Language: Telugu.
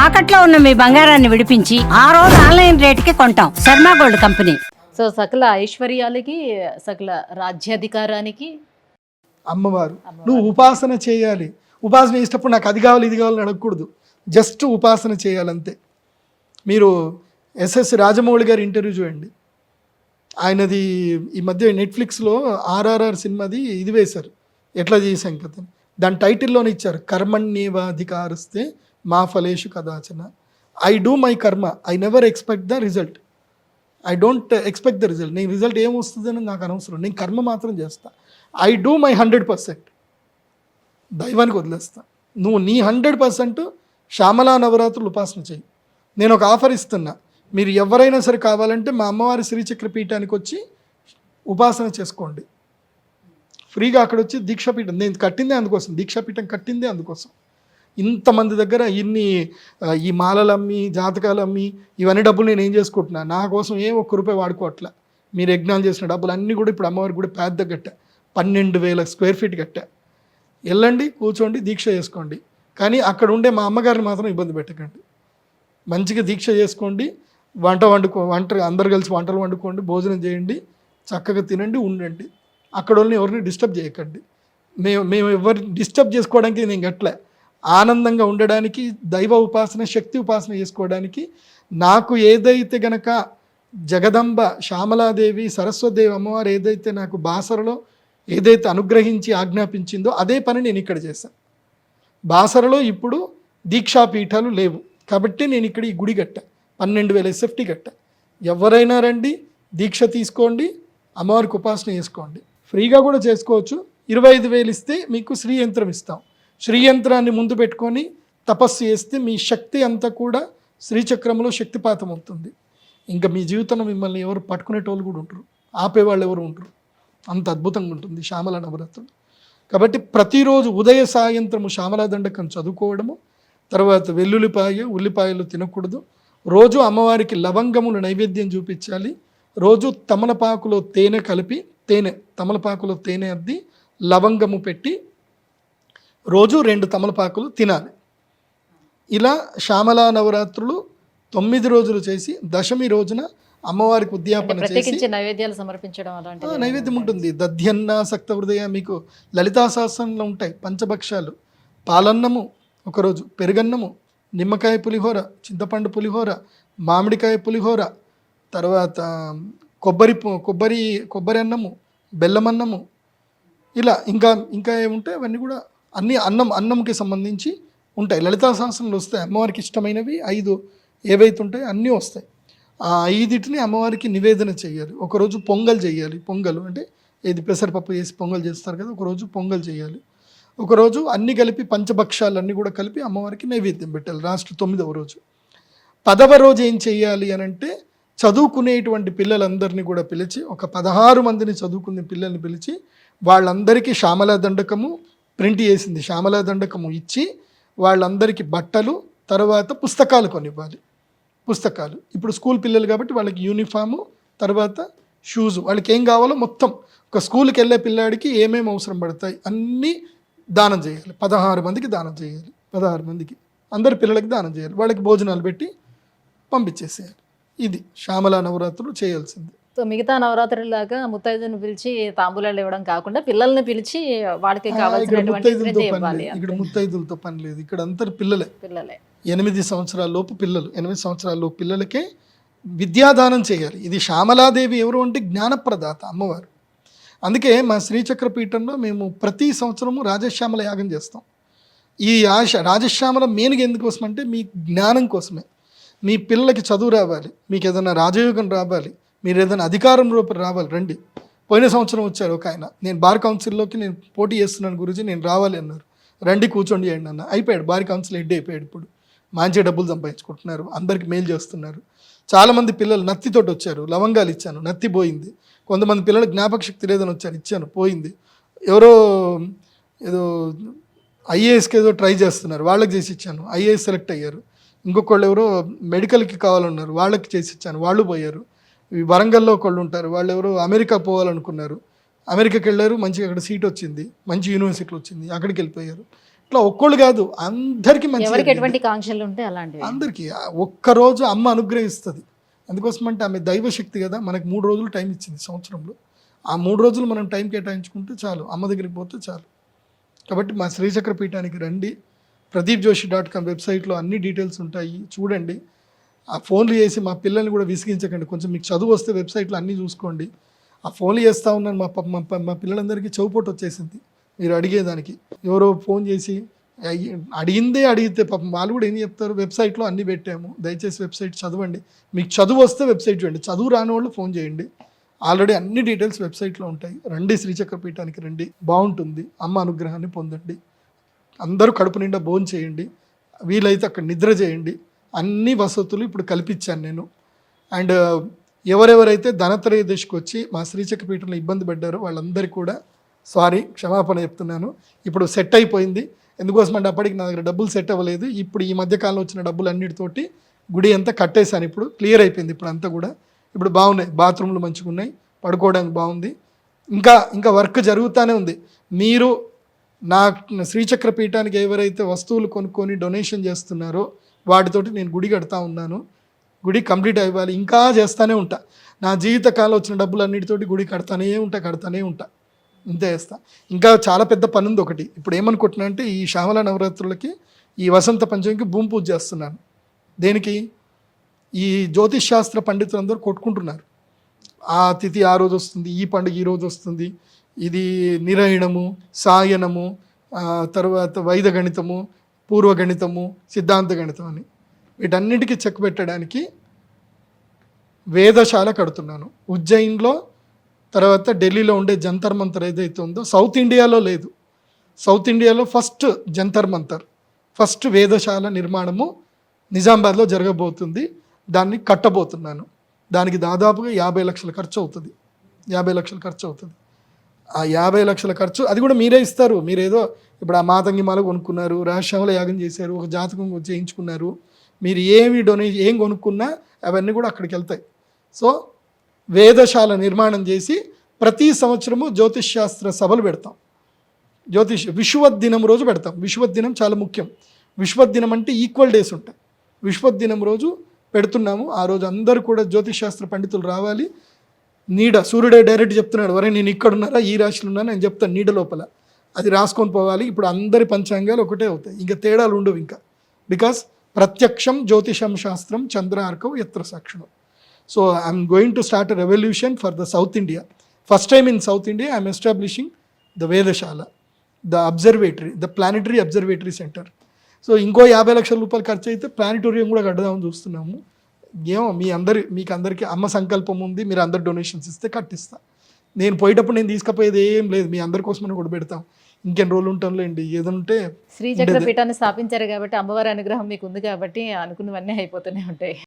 తాకట్లో ఉన్న మీ బంగారాన్ని విడిపించి ఆ రోజు ఆన్లైన్ రేటుకి కొంటాం. Sharma gold company. సో సకల ఐశ్వర్యాలకి, సకల రాజ్యాధికారానికి అమ్మవారు. నువ్వు ఉపాసన చేయాలి. ఉపాసన చేసేటప్పుడు నాకు అది కావాలి ఇది కావాలని అడగకూడదు. జస్ట్ ఉపాసన చేయాలంతే. మీరు ఎస్ఎస్ రాజమౌళి గారి ఇంటర్వ్యూ చూడండి. ఆయనది ఈ మధ్య నెట్ఫ్లిక్స్లో ఆర్ఆర్ఆర్ సినిమాది ఇది వేశారు, ఎట్లా చేసాం కదా. దాని టైటిల్లోనే ఇచ్చారు, కర్మణ్యేవాధికారస్తే మా ఫలేషు కదాచన. ఐ డూ మై కర్మ, I never expect the result. I don't expect the result. నేను రిజల్ట్ ఏమొస్తుందని నాకు అనవసరం, నేను కర్మ మాత్రం చేస్తా. I do my 100%. దైవానికి వదిలేస్తా. నువ్వు నీ 100% శ్యామలా నవరాత్రులు ఉపాసన చేయి. నేను ఒక ఆఫర్ ఇస్తున్నా, మీరు ఎవరైనా సరే కావాలంటే మా అమ్మవారి శ్రీచక్ర పీఠానికి వచ్చి ఉపాసన చేసుకోండి ఫ్రీగా. అక్కడ వచ్చి దీక్షాపీఠం నేను కట్టిందే అందుకోసం, దీక్షాపీఠం కట్టిందే అందుకోసం. ఇంతమంది దగ్గర ఈ మాలలు అమ్మి జాతకాలు అమ్మి ఇవన్నీ డబ్బులు నేను ఏం చేసుకుంటున్నా, నా కోసం ఏం ఒక్క రూపాయి వాడుకోవట్లా. మీరు యజ్ఞాలు చేసిన డబ్బులు అన్నీ కూడా ఇప్పుడు అమ్మవారికి కూడా పెద్ద కట్టా, 12,000 స్క్వేర్ ఫీట్ కట్టా. వెళ్ళండి, కూర్చోండి, దీక్ష చేసుకోండి. కానీ అక్కడ ఉండే మా అమ్మగారిని మాత్రం ఇబ్బంది పెట్టకండి. మంచిగా దీక్ష చేసుకోండి, వంట అందరు కలిసి వంటలు వండుకోండి, భోజనం చేయండి, చక్కగా తినండి, ఉండండి. అక్కడ వాళ్ళని ఎవరిని డిస్టర్బ్ చేయకండి. మేము ఎవరు డిస్టర్బ్ చేసుకోవడానికి నేను గట్లే, ఆనందంగా ఉండడానికి, దైవ ఉపాసన శక్తి ఉపాసన చేసుకోవడానికి. నాకు ఏదైతే గనక జగదంబ శ్యామలాదేవి సరస్వతిదేవి అమ్మవారు ఏదైతే నాకు బాసరలో ఏదైతే అనుగ్రహించి ఆజ్ఞాపించిందో అదే పని నేను ఇక్కడ చేశాను. బాసరలో ఇప్పుడు దీక్షాపీఠాలు లేవు కాబట్టి నేను ఇక్కడ ఈ గుడి కట్టా, 12,000 SFT కట్టా. ఎవరైనా రండి, దీక్ష తీసుకోండి, అమ్మవారికి ఉపాసన చేసుకోండి. ఫ్రీగా కూడా చేసుకోవచ్చు. 25,000 ఇస్తే మీకు శ్రీయంత్రం ఇస్తాం. శ్రీయంత్రాన్ని ముందు పెట్టుకొని తపస్సు చేస్తే మీ శక్తి అంతా కూడా శ్రీచక్రంలో శక్తిపాతం అవుతుంది. ఇంకా మీ జీవితంలో మిమ్మల్ని ఎవరు పట్టుకునేటోళ్ళు కూడా ఉంటారు, ఆపేవాళ్ళు ఎవరు ఉంటారు. అంత అద్భుతంగా ఉంటుంది శ్యామల నవరాత్రులు. కాబట్టి ప్రతిరోజు ఉదయ సాయంత్రము శ్యామలా దండకం చదువుకోవడము, తర్వాత ఉల్లిపాయలు తినకూడదు. రోజు అమ్మవారికి లవంగములు నైవేద్యం చూపించాలి. రోజు తమలపాకులో తేనె కలిపి, తమలపాకులో తేనె అద్ది లవంగము పెట్టి రోజు 2 తమలపాకులు తినాలి. ఇలా శ్యామలా నవరాత్రులు 9 రోజులు చేసి దశమి రోజున అమ్మవారికి ఉద్యాపన చేసి నైవేద్యాలు సమర్పించడం అలాంటి నైవేద్యం ఉంటుంది. దధ్యన్న సక్త హృదయ, మీకు లలితా సహస్రంలో ఉంటాయి పంచభక్షాలు. పాలన్నము ఒకరోజు, పెరుగన్నము, నిమ్మకాయ పులిహోర, చింతపండు పులిహోర, మామిడికాయ పులిహోర, తర్వాత కొబ్బరి అన్నము, బెల్లం అన్నము, ఇలా ఇంకా ఏముంటాయి అవన్నీ కూడా అన్నీ అన్నంకి సంబంధించి ఉంటాయి. లలితా సహస్రంలో వస్తాయి అమ్మవారికి ఇష్టమైనవి 5 ఏవైతే ఉంటాయో అన్నీ వస్తాయి. ఆ 5 అమ్మవారికి నివేదన చేయాలి. ఒకరోజు పొంగల్ చేయాలి. పొంగల్ అంటే ఇది పెసరపప్పు వేసి పొంగల్ చేస్తారు కదా, ఒకరోజు పొంగల్ చేయాలి. ఒకరోజు అన్నీ కలిపి పంచభక్షాలు అన్నీ కూడా కలిపి అమ్మవారికి నైవేద్యం పెట్టాలి. లాస్ట్ 9వ రోజు. 10వ రోజు ఏం చేయాలి అని అంటే, చదువుకునేటువంటి పిల్లలందరినీ కూడా పిలిచి, ఒక 16 మందిని చదువుకునే పిల్లల్ని పిలిచి వాళ్ళందరికీ శ్యామలా దండకము ప్రింట్ చేసింది శ్యామలా దండకము ఇచ్చి వాళ్ళందరికీ బట్టలు, తర్వాత పుస్తకాలు కొనివ్వాలి. పుస్తకాలు ఇప్పుడు స్కూల్ పిల్లలు కాబట్టి వాళ్ళకి యూనిఫాము, తర్వాత షూజు, వాళ్ళకి ఏం కావాలో మొత్తం ఒక స్కూల్కి వెళ్ళే పిల్లాడికి ఏమేమి అవసరం పడతాయి అన్నీ దానం చేయాలి. 16 మందికి దానం చేయాలి. 16 మందికి అందరి పిల్లలకి దానం చేయాలి. వాళ్ళకి భోజనాలు పెట్టి పంపించేసేయాలి. ఇది శ్యామలా నవరాత్రులు చేయాల్సింది. సో మిగతా నవరాత్రులాగా ముత్తైదుని పిలిచి తాంబూలాలు ఇవ్వడం కాకుండా పిల్లల్ని పిలిచి వాళ్ళకి కావాల్సినటువంటి ఇక్కడ ముత్తైదులతో పని లేదు. ఇక్కడ అందరు పిల్లలే. 8 సంవత్సరాల లోపు పిల్లలు, 8 సంవత్సరాల లోపు పిల్లలకే విద్యాదానం చేయాలి. ఇది శ్యామలాదేవి ఎవరు అంటే జ్ఞానప్రదాత అమ్మవారు. అందుకే మా శ్రీచక్ర పీఠంలో మేము ప్రతి సంవత్సరము రాజశ్యామల యాగం చేస్తాం. ఈ రాజశ్యామల మెయిన్గా ఎందుకోసం అంటే మీ జ్ఞానం కోసమే. మీ పిల్లలకి చదువు రావాలి, మీకు ఏదైనా రాజయోగం రావాలి, మీరు ఏదైనా అధికారం రూపం రావాలి, రండి. పోయిన సంవత్సరం వచ్చారు ఒక ఆయన, నేను బార్ కౌన్సిల్లోకి నేను పోటీ చేస్తున్నాను గురించి, నేను రావాలి అన్నారు. రండి కూర్చోండి అండి అన్న. అయిపోయాడు, బార్ కౌన్సిల్ హెడ్ అయిపోయాడు. ఇప్పుడు మంచి డబ్బులు సంపాదించుకుంటున్నారు, అందరికి మేలు చేస్తున్నారు. చాలామంది పిల్లలు నత్తితోటి వచ్చారు, లవంగాలు ఇచ్చాను, నత్తి పోయింది. కొంతమంది పిల్లలు జ్ఞాపక శక్తి లేదని వచ్చారు, ఇచ్చాను, పోయింది. ఎవరో ఏదో ఐఏఎస్కి ఏదో ట్రై చేస్తున్నారు, వాళ్ళకి చేసి ఇచ్చాను, ఐఏఎస్ సెలెక్ట్ అయ్యారు. ఇంకొకళ్ళు ఎవరో మెడికల్కి కావాలన్నారు, వాళ్ళకి చేసి ఇచ్చాను, వాళ్ళు పోయారు. వరంగల్లో ఒకళ్ళు ఉంటారు, వాళ్ళు ఎవరో అమెరికా పోవాలనుకున్నారు, అమెరికాకి వెళ్ళారు, మంచిగా అక్కడ సీట్ వచ్చింది, మంచి యూనివర్సిటీలో వచ్చింది, అక్కడికి వెళ్ళిపోయారు. ఇట్లా ఒక్కళ్ళు కాదు, అందరికీ మంచి ఎవరికి ఎటువంటి కాంక్షలు ఉంటే అలాంటివి. అందరికీ ఒక్కరోజు అమ్మ అనుగ్రహిస్తుంది. అందుకోసమంటే ఆమె దైవశక్తి కదా, మనకు 3 రోజులు టైం ఇచ్చింది సంవత్సరంలో. ఆ 3 రోజులు మనం టైం కేటాయించుకుంటే చాలు, అమ్మ దగ్గరికి పోతే చాలు. కాబట్టి మా శ్రీచక్ర పీఠానికి రండి. pradeepjoshi.com వెబ్సైట్లో అన్ని డీటెయిల్స్ ఉంటాయి, చూడండి. ఆ ఫోన్లు చేసి మా పిల్లల్ని కూడా విసిగించకండి. కొంచెం మీకు చదువు వస్తే వెబ్సైట్లో అన్నీ చూసుకోండి. ఆ ఫోన్లు చేస్తూ ఉన్నాను, మా పిల్లలందరికీ చెవుపోటు వచ్చేసింది మీరు అడిగేదానికి. ఎవరో ఫోన్ చేసి అడిగితే పాపం వాళ్ళు కూడా ఏం చెప్తారు, వెబ్సైట్లో అన్నీ పెట్టాము, దయచేసి వెబ్సైట్ చదవండి. మీకు చదువు వస్తే వెబ్సైట్ చూడండి, చదువు రాని వాళ్ళు ఫోన్ చేయండి. ఆల్రెడీ అన్ని డీటెయిల్స్ వెబ్సైట్లో ఉంటాయి. రండి, శ్రీచక్ర పీఠానికి రండి, బాగుంటుంది. అమ్మ అనుగ్రహాన్ని పొందండి. అందరూ కడుపు నిండా భోజనం చేయండి, వీలైతే అక్కడ నిద్ర చేయండి. అన్ని వసతులు ఇప్పుడు కల్పించాను నేను. అండ్ ఎవరెవరైతే ధనత్రయోదశికి వచ్చి మా శ్రీచక్ర పీఠంలో ఇబ్బంది పడ్డారో వాళ్ళందరికీ కూడా సారీ, క్షమాపణ చెప్తున్నాను. ఇప్పుడు సెట్ అయిపోయింది. ఎందుకోసం అంటే అప్పటికి నా దగ్గర డబ్బులు సెట్ అవ్వలేదు. ఇప్పుడు ఈ మధ్యకాలంలో వచ్చిన డబ్బులు అన్నిటితోటి గుడి అంతా కట్టేశాను. ఇప్పుడు క్లియర్ అయిపోయింది. ఇప్పుడు అంతా కూడా ఇప్పుడు బాగున్నాయి, బాత్రూమ్లు మంచిగా ఉన్నాయి, పడుకోవడానికి బాగుంది. ఇంకా వర్క్ జరుగుతూనే ఉంది. మీరు నా శ్రీచక్ర పీఠానికి ఎవరైతే వస్తువులు కొనుక్కొని డొనేషన్ చేస్తున్నారో వాటితోటి నేను గుడి కడతా ఉన్నాను. గుడి కంప్లీట్ అవ్వాలి, ఇంకా చేస్తూనే ఉంటా. నా జీవితకాలంలో వచ్చిన డబ్బులు అన్నిటితోటి గుడి కడతానే ఉంటా, ఇంతే చేస్తా. ఇంకా చాలా పెద్ద పని ఉంది ఒకటి. ఇప్పుడు ఏమనుకుంటున్నా అంటే ఈ శ్యామల నవరాత్రులకి, ఈ వసంత పంచమికి భూమి పూజ చేస్తున్నాను. దేనికి? ఈ జ్యోతిష్ శాస్త్ర పండితులందరూ కొట్టుకుంటున్నారు. ఆ తిథి ఆ రోజు వస్తుంది, ఈ పండుగ ఈ రోజు వస్తుంది, ఇది నిరయణము, సాయనము, తర్వాత వైద గణితము, పూర్వగణితము, సిద్ధాంత గణితం అని వీటన్నిటికీ చెక్ పెట్టడానికి వేదశాల కడుతున్నాను ఉజ్జయిన్లో. తర్వాత ఢిల్లీలో ఉండే జంతర్ మంతర్ ఏదైతే ఉందో, సౌత్ ఇండియాలో లేదు. సౌత్ ఇండియాలో ఫస్ట్ జంతర్ మంతర్, ఫస్ట్ వేదశాల నిర్మాణము నిజామాబాద్లో జరగబోతుంది. దాన్ని కట్టబోతున్నాను. దానికి దాదాపుగా 50 లక్షల ఖర్చు అవుతుంది. 50 లక్షల ఖర్చు అవుతుంది. ఆ 50 లక్షల ఖర్చు అది కూడా మీరే ఇస్తారు. మీరేదో ఇప్పుడు ఆ మాతంగిమాల కొనుక్కున్నారు, రహస్యముల యాగం చేశారు, ఒక జాతకం చేయించుకున్నారు, మీరు ఏం కొనుక్కున్నా అవన్నీ కూడా అక్కడికి వెళ్తాయి. సో వేదశాల నిర్మాణం చేసి ప్రతి సంవత్సరము జ్యోతిష్ శాస్త్ర సభలు పెడతాం. విశ్వదినం రోజు పెడతాం. విశ్వదినం చాలా ముఖ్యం. విశ్వదినం అంటే ఈక్వల్ డేస్ ఉంటాయి. విశ్వదినం రోజు పెడుతున్నాము. ఆ రోజు అందరూ కూడా జ్యోతిష్ శాస్త్ర పండితులు రావాలి. నీడ, సూర్యుడే డైరెక్ట్ చెప్తున్నాడు, వరే నేను ఇక్కడ ఉన్నారా, ఈ రాశిలో ఉన్నా, నేను చెప్తాను నీడ లోపల, అది రాసుకొని పోవాలి. ఇప్పుడు అందరి పంచాంగాలు ఒకటే అవుతాయి, ఇంకా తేడాలు ఉండవు. ఇంకా బికాస్ ప్రత్యక్షం జ్యోతిషం శాస్త్రం చంద్రార్కం ఎత్ర సాక్షిణం. So I'm going to start a revolution for the South India. First time in South India I'm establishing the వేదశాల, the observatory, the planetary observatory centre. So ఇంకో 50 లక్షల రూపాయలు ఖర్చు అయితే ప్లానిటోరియం కూడా కట్టదామని చూస్తున్నాము. ఏమో మీకు అందరికీ అమ్మ సంకల్పం ఉంది, మీరు అందరు డొనేషన్స్ ఇస్తే కట్టిస్తా. నేను పోయేటప్పుడు నేను తీసుకుపోయేది ఏం లేదు, మీ అందరి కోసమని కూడా పెడతాం. ఇంకెన్ని రోజులు ఉంటాంలేండి, ఏదంటే. శ్రీచక్ర పీఠాన్ని స్థాపించారు కాబట్టి, అమ్మవారి అనుగ్రహం మీకు ఉంది కాబట్టి అనుకున్నవన్నీ అయిపోతూనే ఉంటాయి.